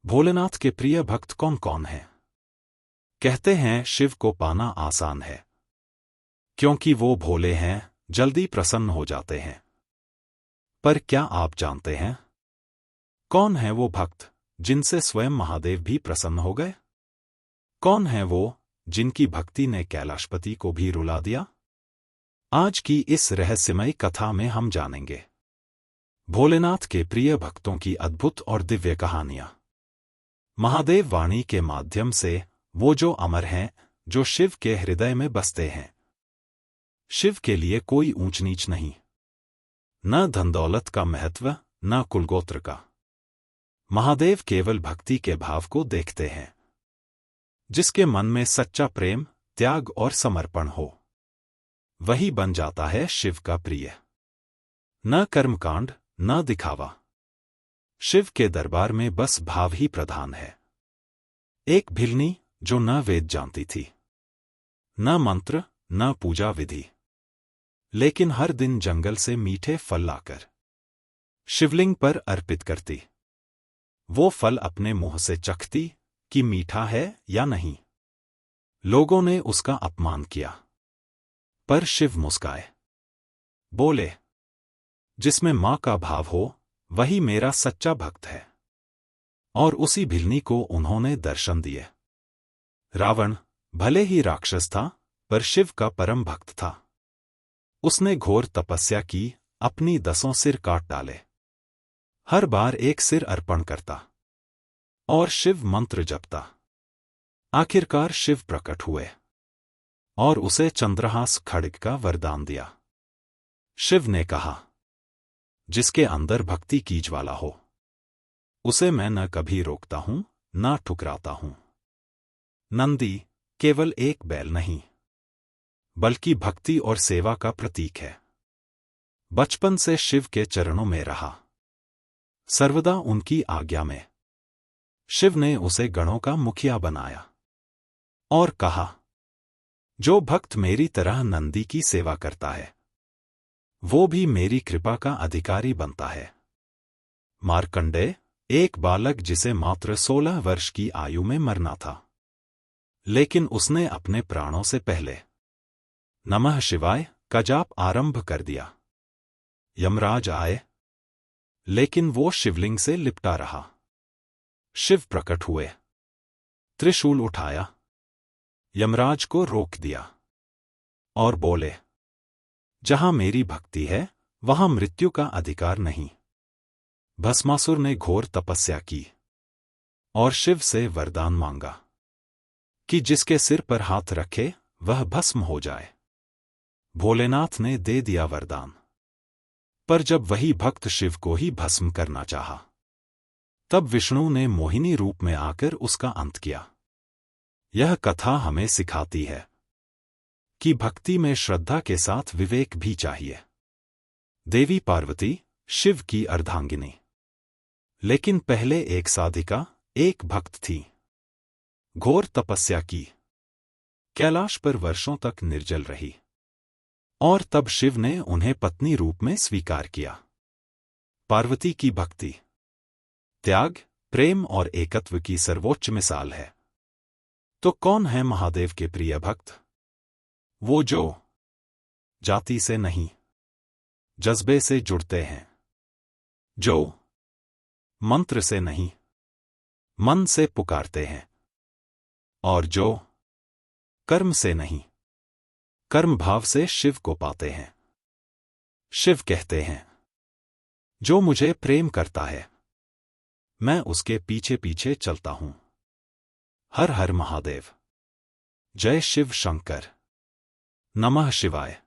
भोलेनाथ के प्रिय भक्त कौन कौन हैं? कहते हैं शिव को पाना आसान है, क्योंकि वो भोले हैं, जल्दी प्रसन्न हो जाते हैं। पर क्या आप जानते हैं कौन है वो भक्त जिनसे स्वयं महादेव भी प्रसन्न हो गए? कौन है वो जिनकी भक्ति ने कैलाशपति को भी रुला दिया? आज की इस रहस्यमयी कथा में हम जानेंगे भोलेनाथ के प्रिय भक्तों की अद्भुत और दिव्य कहानियां। महादेव वाणी के माध्यम से वो जो अमर हैं, जो शिव के हृदय में बसते हैं। शिव के लिए कोई ऊंच नीच नहीं, न धन दौलत का महत्व, न कुलगोत्र का। महादेव केवल भक्ति के भाव को देखते हैं। जिसके मन में सच्चा प्रेम, त्याग और समर्पण हो, वही बन जाता है शिव का प्रिय। न कर्मकांड, न दिखावा। शिव के दरबार में बस भाव ही प्रधान है। एक भिलनी जो न वेद जानती थी, न मंत्र, न पूजा विधि, लेकिन हर दिन जंगल से मीठे फल लाकर शिवलिंग पर अर्पित करती। वो फल अपने मुंह से चखती कि मीठा है या नहीं। लोगों ने उसका अपमान किया, पर शिव मुस्काए, बोले, जिसमें मां का भाव हो वही मेरा सच्चा भक्त है। और उसी भिलनी को उन्होंने दर्शन दिए। रावण भले ही राक्षस था, पर शिव का परम भक्त था। उसने घोर तपस्या की, अपनी 10 सिर काट डाले। हर बार एक सिर अर्पण करता और शिव मंत्र जपता। आखिरकार शिव प्रकट हुए और उसे चंद्रहास खड्ग का वरदान दिया। शिव ने कहा, जिसके अंदर भक्ति की ज्वाला हो, उसे मैं न कभी रोकता हूं, न ठुकराता हूं। नंदी केवल एक बैल नहीं, बल्कि भक्ति और सेवा का प्रतीक है। बचपन से शिव के चरणों में रहा, सर्वदा उनकी आज्ञा में। शिव ने उसे गणों का मुखिया बनाया और कहा, जो भक्त मेरी तरह नंदी की सेवा करता है, वो भी मेरी कृपा का अधिकारी बनता है। मार्कंडेय, एक बालक जिसे मात्र 16 वर्ष की आयु में मरना था, लेकिन उसने अपने प्राणों से पहले नमः शिवाय का जाप आरंभ कर दिया। यमराज आए, लेकिन वो शिवलिंग से लिपटा रहा। शिव प्रकट हुए, त्रिशूल उठाया, यमराज को रोक दिया और बोले, जहां मेरी भक्ति है, वहां मृत्यु का अधिकार नहीं। भस्मासुर ने घोर तपस्या की और शिव से वरदान मांगा कि जिसके सिर पर हाथ रखे वह भस्म हो जाए। भोलेनाथ ने दे दिया वरदान, पर जब वही भक्त शिव को ही भस्म करना चाहा, तब विष्णु ने मोहिनी रूप में आकर उसका अंत किया। यह कथा हमें सिखाती है कि भक्ति में श्रद्धा के साथ विवेक भी चाहिए। देवी पार्वती शिव की अर्धांगिनी, लेकिन पहले एक साधिका, एक भक्त थी। घोर तपस्या की, कैलाश पर वर्षों तक निर्जल रही, और तब शिव ने उन्हें पत्नी रूप में स्वीकार किया। पार्वती की भक्ति, त्याग, प्रेम और एकत्व की सर्वोच्च मिसाल है। तो कौन है महादेव के प्रिय भक्त? वो जो जाति से नहीं, जज्बे से जुड़ते हैं, जो मंत्र से नहीं, मन से पुकारते हैं, और जो कर्म से नहीं, कर्म भाव से शिव को पाते हैं। शिव कहते हैं, जो मुझे प्रेम करता है, मैं उसके पीछे पीछे चलता हूं। हर हर महादेव। जय शिव शंकर। नमः शिवाय।